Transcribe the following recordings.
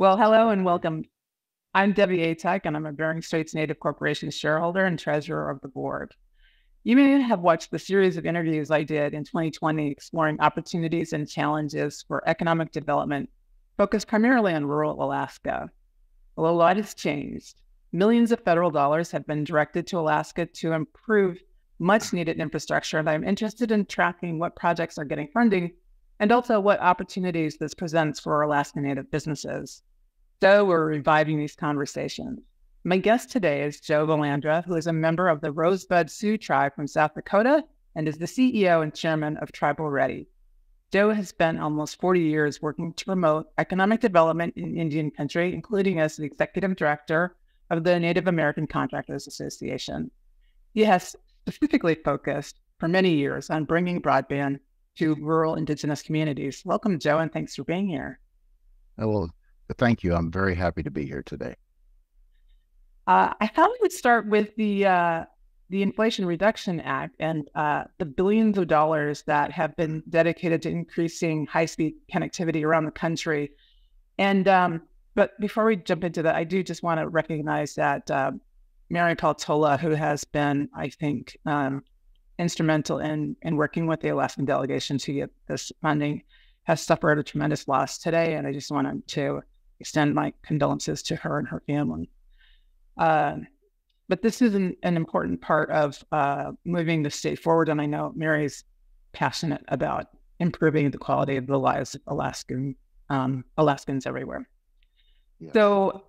Well, hello and welcome. I'm Debbie Atuk, and I'm a Bering Straits Native Corporation shareholder and treasurer of the board. You may have watched the series of interviews I did in 2020 exploring opportunities and challenges for economic development, focused primarily on rural Alaska. Well, a lot has changed. Millions of federal dollars have been directed to Alaska to improve much needed infrastructure, and I'm interested in tracking what projects are getting funding and also what opportunities this presents for Alaska Native businesses. So we're reviving these conversations. My guest today is Joe Valandra, who is a member of the Rosebud Sioux tribe from South Dakota and is the CEO and chairman of Tribal Ready. Joe has spent almost 40 years working to promote economic development in Indian country, including as the executive director of the Native American Contractors Association. He has specifically focused for many years on bringing broadband to rural Indigenous communities. Welcome, Joe, and thanks for being here. Well, thank you. I'm very happy to be here today. I thought we would start with the Inflation Reduction Act and the billions of dollars that have been dedicated to increasing high-speed connectivity around the country. And but before we jump into that, I do just want to recognize that Mary Peltola, who has been, I think, instrumental in working with the Alaskan delegation to get this funding, has suffered a tremendous loss today, and I just wanted to extend my condolences to her and her family. But this is an important part of moving the state forward, and I know Mary's passionate about improving the quality of the lives of Alaskans everywhere. Yes. So,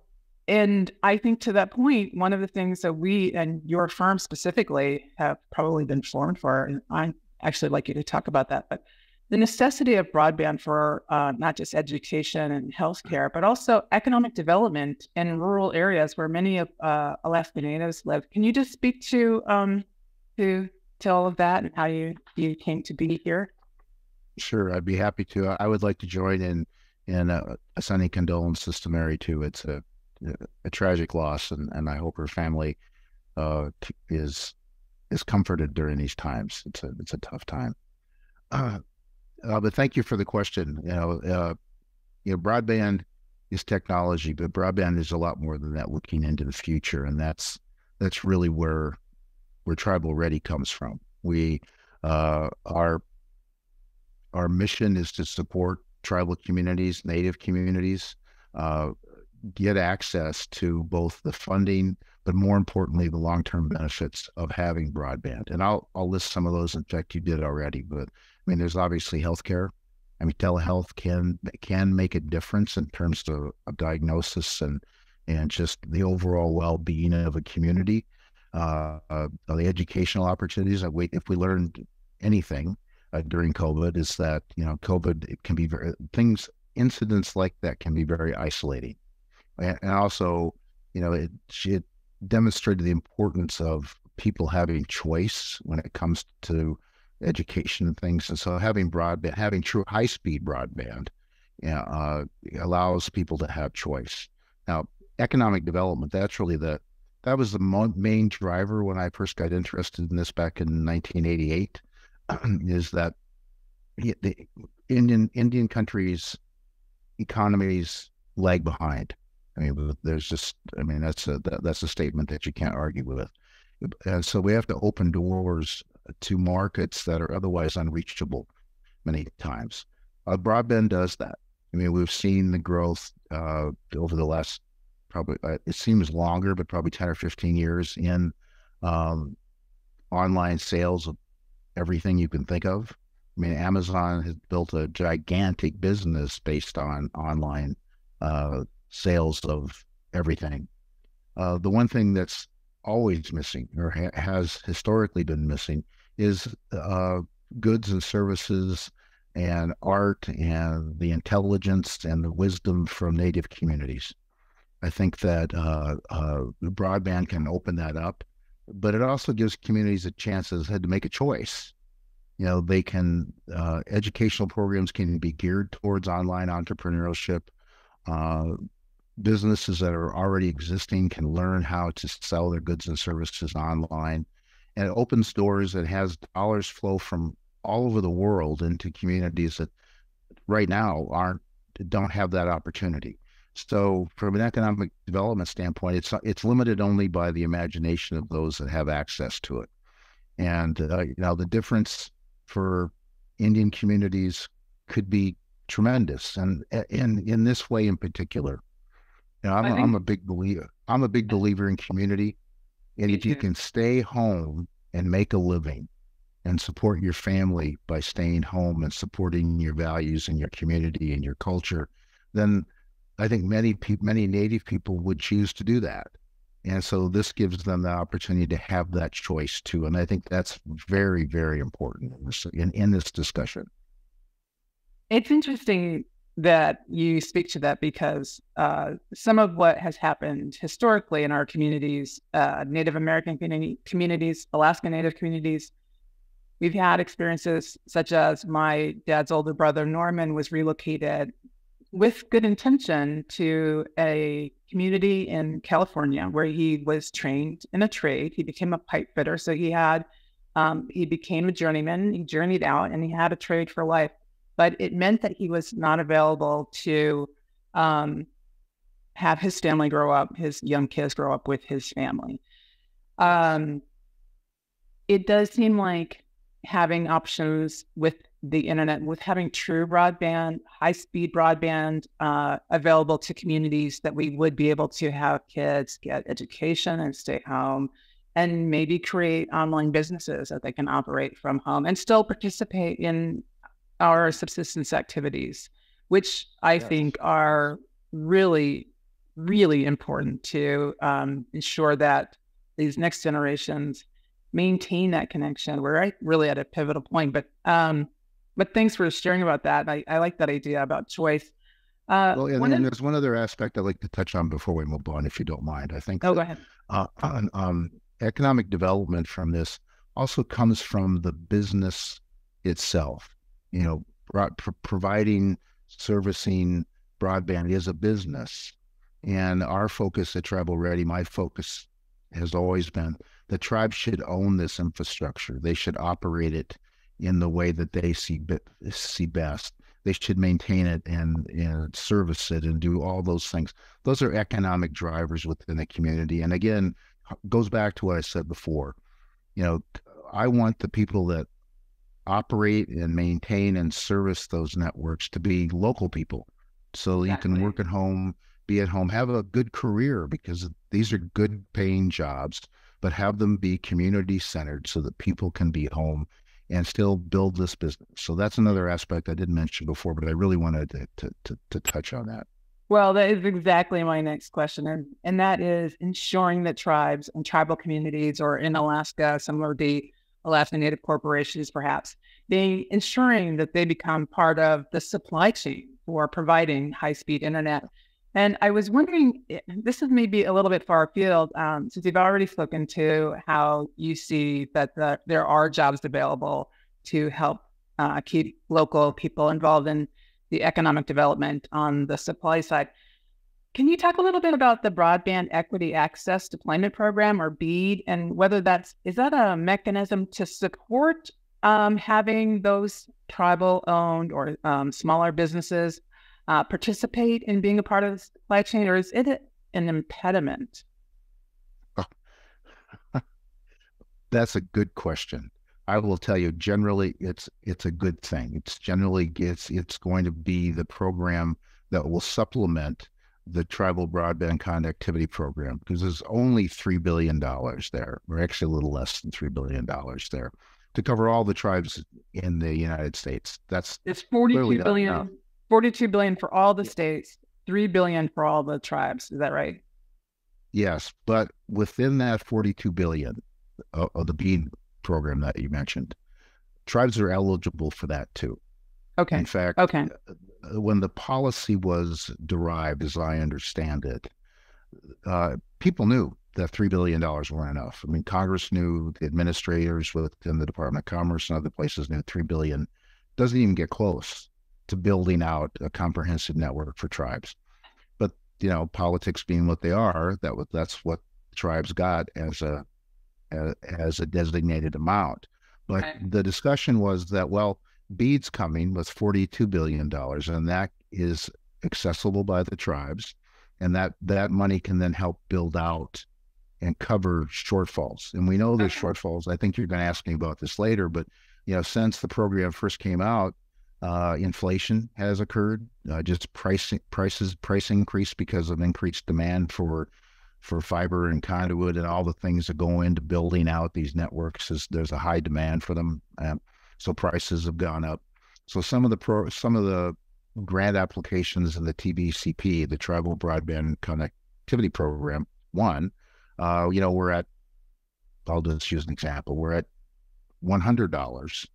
and I think to that point, one of the things that we and your firm specifically have probably been formed for, and I'd actually like you to talk about that, but the necessity of broadband for not just education and healthcare, but also economic development in rural areas where many of Alaska Natives live. Can you just speak to all of that and how you came to be here? Sure, I'd be happy to. I would like to join in sending condolences to Mary too. It's a tragic loss, and I hope her family is comforted during these times. It's a tough time. But thank you for the question. Broadband is technology, but broadband is a lot more than that. Looking into the future, and that's really where Tribal Ready comes from. We our mission is to support tribal communities, Native communities, get access to both the funding, but more importantly, the long-term benefits of having broadband. And I'll list some of those. In fact, you did already, but I mean, there's obviously healthcare. I mean, telehealth can make a difference in terms of diagnosis and just the overall well-being of a community. The educational opportunities. If we learned anything during COVID, is that COVID, it can be incidents like that can be very isolating, and also it demonstrated the importance of people having choice when it comes to education and things. And so having broadband, having true high-speed broadband, allows people to have choice. Now, economic development, that was the main driver when I first got interested in this back in 1988, is that the Indian countries' economies lag behind. I mean, that's a statement that you can't argue with. And so we have to open doors to markets that are otherwise unreachable many times. Broadband does that. I mean, we've seen the growth over the last probably, it seems longer, but probably 10 or 15 years in online sales of everything you can think of. I mean, Amazon has built a gigantic business based on online sales of everything. The one thing that's always missing, or has historically been missing, is goods and services and art and the intelligence and the wisdom from Native communities. I think that broadband can open that up, but it also gives communities a chance to make a choice. They can, educational programs can be geared towards online entrepreneurship. Businesses that are already existing can learn how to sell their goods and services online, and it opens doors that has dollars flow from all over the world into communities that right now don't have that opportunity. So from an economic development standpoint, it's limited only by the imagination of those that have access to it. And the difference for Indian communities could be tremendous, and in this way in particular. I I'm think a big believer. I'm a big believer in community, and me if you too. can stay home and make a living and support your family by staying home and supporting your values and your community and your culture, then I think many Native people would choose to do that. And so this gives them the opportunity to have that choice too. And I think that's very, very important in this discussion. It's interesting that you speak to that because some of what has happened historically in our communities, Native American communities, Alaska Native communities, we've had experiences such as my dad's older brother, Norman, was relocated with good intention to a community in California where he was trained in a trade. He became a pipe fitter. So he became a journeyman. He journeyed out and he had a trade for life. But it meant that he was not available to have his family grow up, his young kids grow up with his family. Um, it does seem like having options with the internet, with having true broadband, high-speed broadband available to communities, that we would be able to have kids get education and stay home and maybe create online businesses that they can operate from home and still participate in our subsistence activities, which I Yes. think are really, really important to ensure that these next generations maintain that connection. We're really at a pivotal point, but thanks for sharing about that. I like that idea about choice. Well, and, One and of there's one other aspect I'd like to touch on before we move on, if you don't mind. I think oh, go that ahead. economic development from this also comes from the business itself. You know, providing, servicing broadband is a business. And our focus at Tribal Ready, my focus has always been the tribe should own this infrastructure. They should operate it in the way that they see best. They should maintain it and service it and do all those things. Those are economic drivers within the community. And again, goes back to what I said before. You know, I want the people that operate and maintain and service those networks to be local people. So you can Exactly. work at home, be at home, have a good career because these are good paying jobs, but have them be community centered so that people can be home and still build this business. So that's another aspect I didn't mention before, but I really wanted to touch on that. Well, that is exactly my next question, and that is ensuring that tribes and tribal communities, or in Alaska, some of the Alaska Native corporations, perhaps, they ensuring that they become part of the supply chain for providing high-speed internet. And I was wondering, this is maybe a little bit far afield, since you've already spoken to how you see that there are jobs available to help keep local people involved in the economic development on the supply side. Can you talk a little bit about the Broadband Equity Access Deployment Program, or BEAD, and whether is that a mechanism to support having those tribal owned or smaller businesses participate in being a part of the supply chain, or is it an impediment? That's a good question. I will tell you, generally, it's a good thing. It's going to be the program that will supplement the tribal broadband connectivity program because there's only $3 billion there, or actually a little less than $3 billion there, to cover all the tribes in the United States. That's It's clearly 42 not enough. billion, 42 billion for all the Yeah. states, 3 billion for all the tribes. Is that right? Yes, but within that 42 billion of the BEAD program that you mentioned, tribes are eligible for that too. In Okay. fact, Okay. when the policy was derived, as I understand it, people knew that $3 billion weren't enough. I mean, Congress knew, the administrators within the Department of Commerce and other places knew 3 billion doesn't even get close to building out a comprehensive network for tribes. But politics being what they are, that's what tribes got as a designated amount. But Okay. the discussion was that, well, BEAD's coming with $42 billion, and that is accessible by the tribes. and that money can then help build out and cover shortfalls. And we know there's shortfalls. I think you're going to ask me about this later, but since the program first came out, inflation has occurred. Just price increase because of increased demand for fiber and conduit and all the things that go into building out these networks. There's a high demand for them, so prices have gone up. So some of the grant applications in the TBCP, the Tribal Broadband Connectivity Program, we're at, I'll just use an example, we're at $100.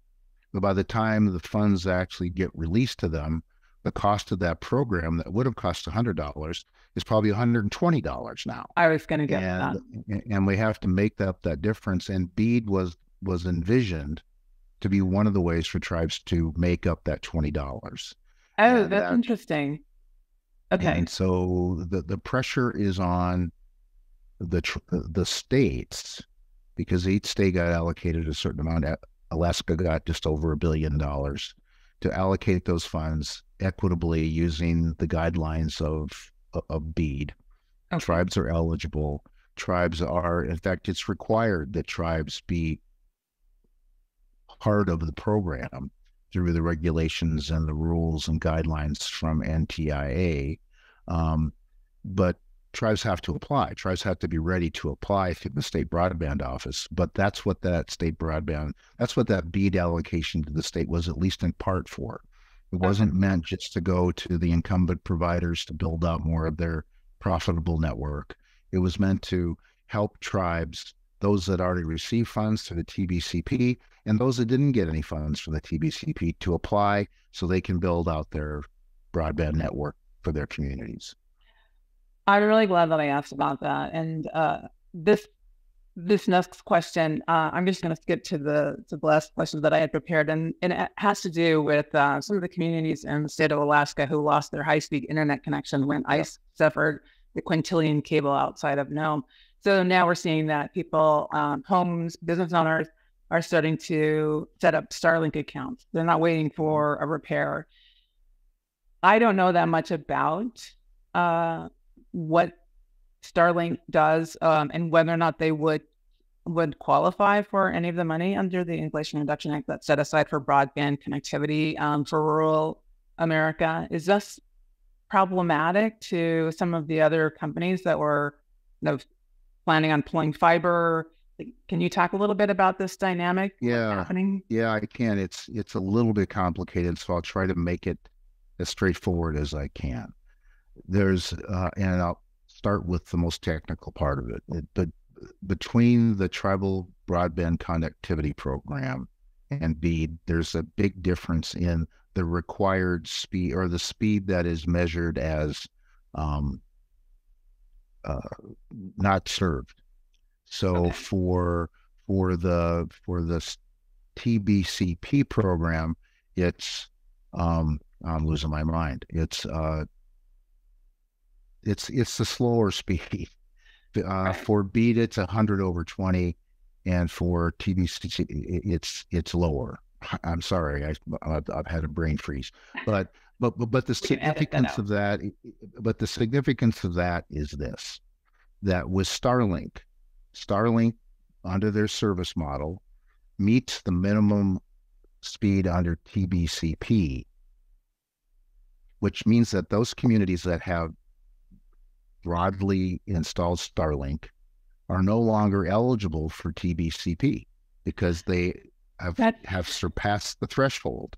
But by the time the funds actually get released to them, the cost of that program that would have cost $100 is probably $120 now. I was going to get that. And we have to make up that difference. And BEAD was envisioned to be one of the ways for tribes to make up that $20. Oh, that's interesting. Okay. And so the pressure is on the states, because each state got allocated a certain amount. Alaska got just over $1 billion to allocate those funds equitably using the guidelines of BEAD. Okay. Tribes are eligible. In fact, it's required that tribes be part of the program through the regulations and the rules and guidelines from NTIA. But tribes have to apply. Tribes have to be ready to apply through the state broadband office. But that's what that BEAD allocation to the state was, at least in part, for. It wasn't meant just to go to the incumbent providers to build out more of their profitable network. It was meant to help tribes, those that already received funds through the TBCP, and those that didn't get any funds from the TBCP, to apply so they can build out their broadband network for their communities. I'm really glad that I asked about that. And this next question, I'm just going to skip to the last question that I had prepared, and it has to do with some of the communities in the state of Alaska who lost their high-speed internet connection when ICE severed the quintillion cable outside of Nome. So now we're seeing that people, homes, business owners are starting to set up Starlink accounts. They're not waiting for a repair. I don't know that much about what Starlink does, and whether or not they would qualify for any of the money under the Inflation Reduction Act that's set aside for broadband connectivity for rural America. Is this problematic to some of the other companies that were planning on pulling fiber? Can you talk a little bit about this dynamic? Happening? Yeah, I can. It's a little bit complicated, so I'll try to make it as straightforward as I can. And I'll start with the most technical part of it. Between the Tribal Broadband Connectivity Program and BEAD, there's a big difference in the required speed, or the speed that is measured as not served. So for the TBCP program, it's I'm losing my mind. It's the slower speed. For BEAD, it's 100/20, and for TBCP, it's lower. I'm sorry, I've had a brain freeze, but the significance of that, is this: that with Starlink under their service model meets the minimum speed under TBCP, which means that those communities that have broadly installed Starlink are no longer eligible for TBCP because they have surpassed the threshold.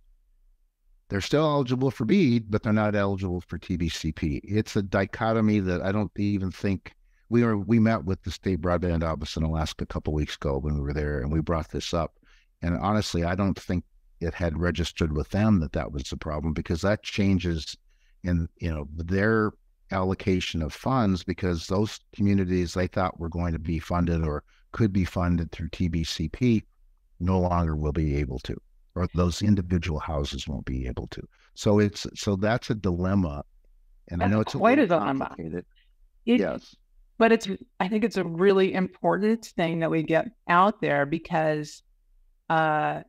They're still eligible for BEAD, but they're not eligible for TBCP. It's a dichotomy that I don't even think we met with the state broadband office in Alaska a couple of weeks ago when we were there, and we brought this up. And honestly, I don't think it had registered with them that was the problem, because that changes in their allocation of funds, because those communities they thought were going to be funded or could be funded through TBCP no longer will be able to, or those individual houses won't be able to. So that's a dilemma, and I know it's quite a dilemma. Yes, but I think it's a really important thing that we get out there, because on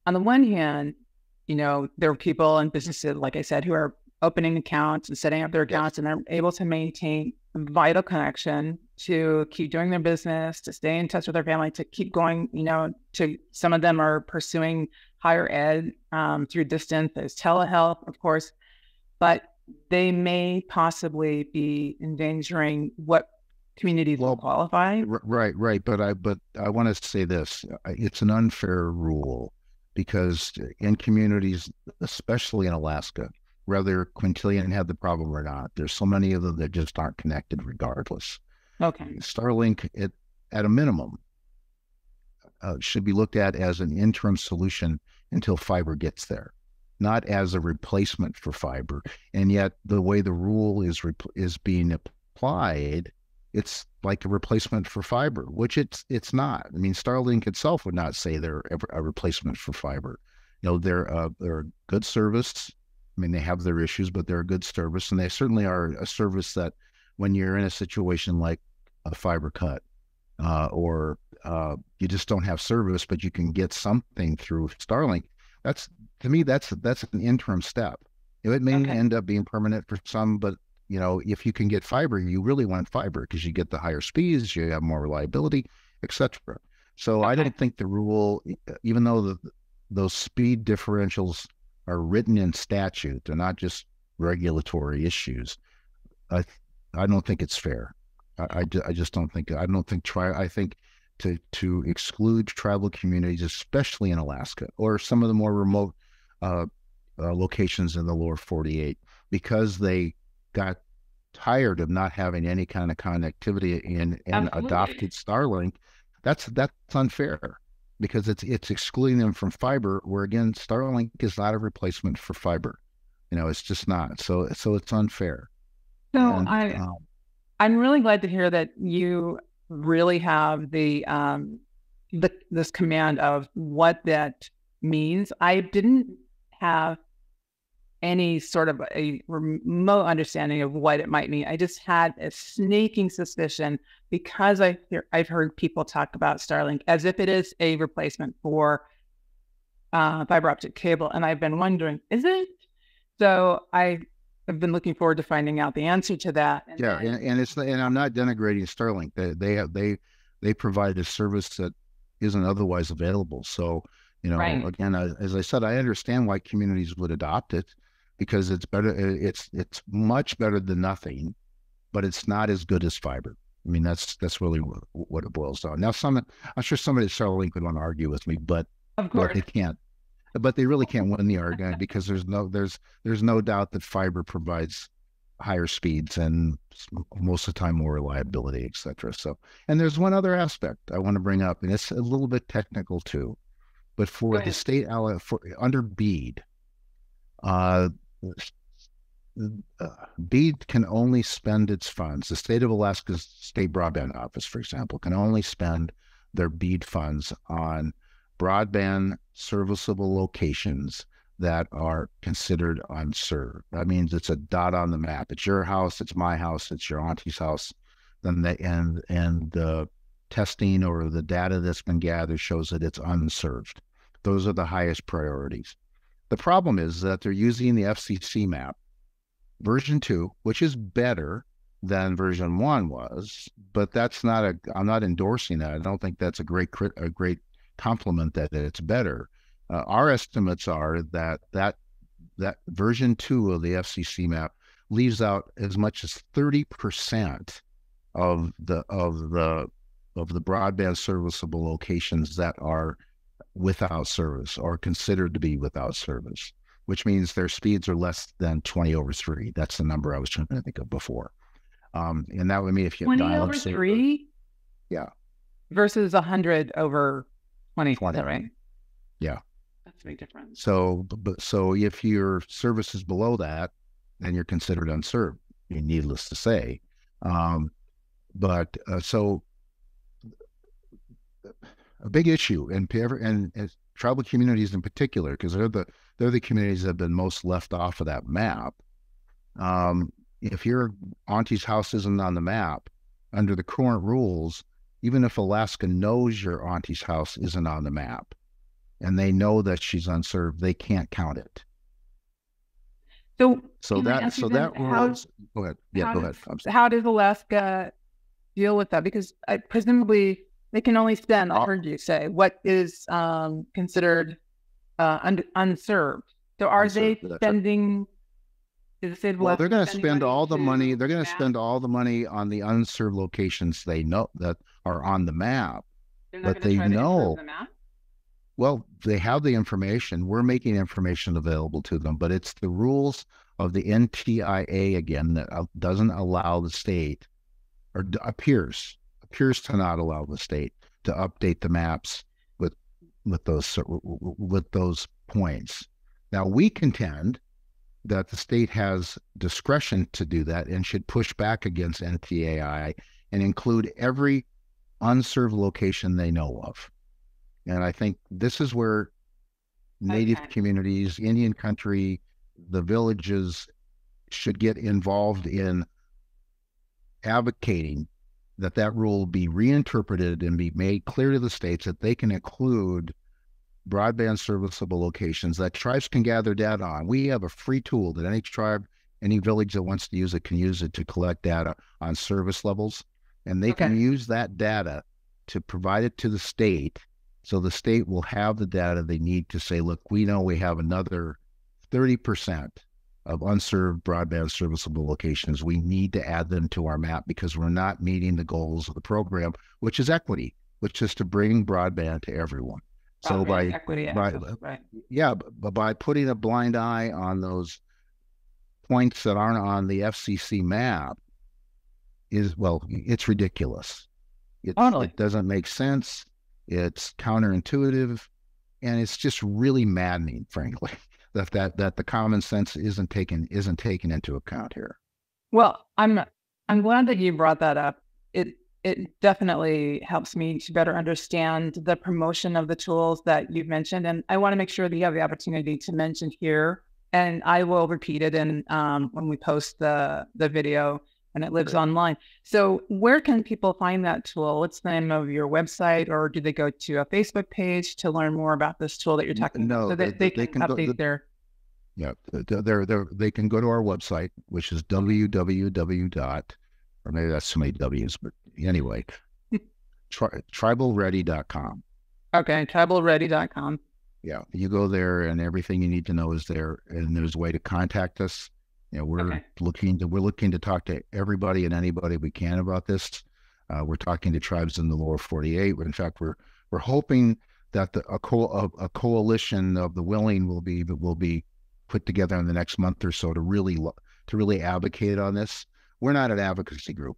the one hand, there are people and businesses, like I said, who are opening accounts and setting up their Yes. accounts, and they're able to maintain a vital connection to keep doing their business, to stay in touch with their family, to keep going. To some of them are pursuing higher ed through distance. There's telehealth, of course, but they may possibly be endangering what communities will qualify. Right. But I want to say this: it's an unfair rule because in communities, especially in Alaska, whether quintillion had the problem or not, there's so many of them that just aren't connected regardless. Okay. Starlink, at a minimum, should be looked at as an interim solution until fiber gets there, not as a replacement for fiber. And yet, the way the rule is being applied, it's like a replacement for fiber, which it's not. I mean, Starlink itself would not say they're a replacement for fiber. They're a good service. I mean, they have their issues, but they're a good service, and they certainly are a service that, when you're in a situation like a fiber cut, or you just don't have service, but you can get something through Starlink. That's, to me, that's an interim step. It may end up being permanent for some, but if you can get fiber, you really want fiber because you get the higher speeds, you have more reliability, etc. So I don't think the rule, even though those speed differentials are written in statute, they're not just regulatory issues. I don't think it's fair. I just don't think. I think to exclude tribal communities, especially in Alaska or some of the more remote locations in the lower 48, because they got tired of not having any kind of connectivity and adopted Starlink. That's unfair because it's excluding them from fiber, where again, Starlink is not a replacement for fiber. It's just not. So it's unfair. So I'm really glad to hear that you really have this command of what that means. I didn't have any sort of a remote understanding of what it might mean. I just had a sneaking suspicion because I've heard people talk about Starlink as if it is a replacement for fiber optic cable, and I've been wondering, is it? So I've been looking forward to finding out the answer to that. And I'm not denigrating Starlink. They provide a service that isn't otherwise available. So again, as I said, I understand why communities would adopt it, because it's better. It's much better than nothing, but it's not as good as fiber. I mean, that's really what it boils down. Now, I'm sure somebody at Starlink would want to argue with me, but of course they can't. But they really can't win the argument because there's no doubt that fiber provides higher speeds and most of the time more reliability, etc. So, and there's one other aspect I want to bring up, and it's a little bit technical too, but for the state under BEAD, BEAD can only spend its funds. The state of Alaska's state broadband office, for example, can only spend their BEAD funds on broadband serviceable locations that are considered unserved. That means it's a dot on the map. It's your house, it's my house, it's your auntie's house. Then and the testing or the data that's been gathered shows that it's unserved. Those are the highest priorities. The problem is that they're using the FCC map version 2, which is better than version 1 was, but I'm not endorsing that. I don't think that's a great compliment that it's better. Our estimates are that version 2 of the FCC map leaves out as much as 30% of the broadband serviceable locations that are without service or considered to be without service, which means their speeds are less than 20/3. That's the number I was trying to think of before. And that would mean if you 20/3, yeah, versus 100/20. Is that right? Yeah, that's a big difference. So if your service is below that, then you're considered unserved. Needless to say, so a big issue, and tribal communities in particular, because they're the communities that have been most left off of that map. If your auntie's house isn't on the map, under the current rules, even if Alaska knows your auntie's house isn't on the map and they know that she's unserved, they can't count it. So Can I that ask you so then, that rules. Go ahead. Yeah, go ahead. how does Alaska deal with that? Because presumably they can only spend, I heard you say, what is considered unserved. So are Unserved. they That's right. spending, is the state of Well, they're Alaska going to spending spend money all the money. to They're going to map? spend all the money on the unserved locations they know that are on the map, They're not but going to they try to improve know. the map? Well, they have the information. We're making information available to them, but it's the rules of the NTIA again that doesn't allow the state, or appears to not allow the state to update the maps with those points. Now we contend that the state has discretion to do that and should push back against NTAI and include every unserved location they know of. And I think this is where Native Okay. communities, Indian country, the villages should get involved in advocating that that rule be reinterpreted and be made clear to the states that they can include broadband serviceable locations that tribes can gather data on. We have a free tool that any tribe, any village that wants to use it can use it to collect data on service levels. And they Okay. can use that data to provide it to the state. So the state will have the data they need to say, look, we know we have another 30% of unserved broadband serviceable locations. We need to add them to our map because we're not meeting the goals of the program, which is equity, which is to bring broadband to everyone. So Broadband equity access, right. yeah, but by putting a blind eye on those points that aren't on the FCC map it's ridiculous. Totally. It doesn't make sense. It's counterintuitive, and it's just really maddening, frankly, that the common sense isn't taken into account here. Well, I'm glad that you brought that up. It definitely helps me to better understand the promotion of the tools that you've mentioned, and I want to make sure that you have the opportunity to mention here, and I will repeat it in when we post the video and it lives online. So, where can people find that tool? What's the name of your website, or do they go to a Facebook page to learn more about this tool that you're talking about, so that they can update their? Yeah, they can go to our website, which is www. Or maybe that's too many W's, but anyway, tribalready.com. Okay, tribalready.com. Yeah, you go there and everything you need to know is there, and there's a way to contact us. You know, we're looking to talk to everybody and anybody we can about this. We're talking to tribes in the lower 48. In fact, we're hoping that a coalition of the willing will be put together in the next month or so to really advocate on this. We're not an advocacy group.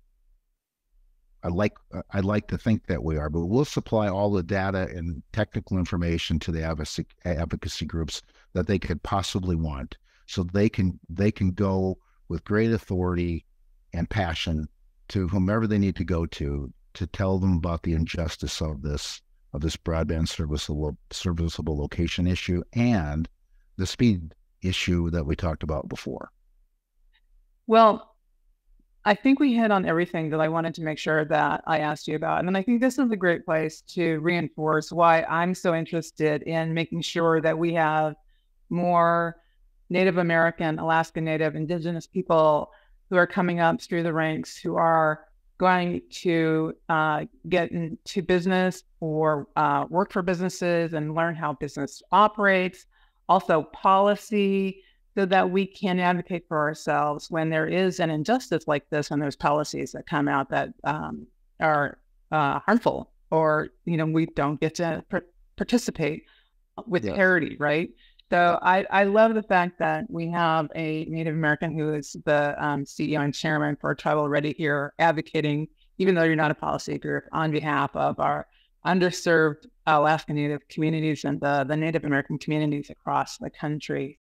I'd like to think that we are, but we'll supply all the data and technical information to the advocacy groups that they could possibly want, so they can go with great authority and passion to whomever they need to go to tell them about the injustice of this broadband serviceable location issue and the speed issue that we talked about before. Well, I think we hit on everything that I wanted to make sure that I asked you about. And I think this is a great place to reinforce why I'm so interested in making sure that we have more Native American, Alaska Native, Indigenous people who are coming up through the ranks, who are going to get into business or work for businesses and learn how business operates, also policy, so that we can advocate for ourselves when there is an injustice like this, when there's policies that come out that are harmful, or we don't get to participate with parity, right? So I love the fact that we have a Native American who is the CEO and chairman for Tribal Ready here, advocating, even though you're not a policy group, on behalf of our underserved Alaska Native communities and the Native American communities across the country.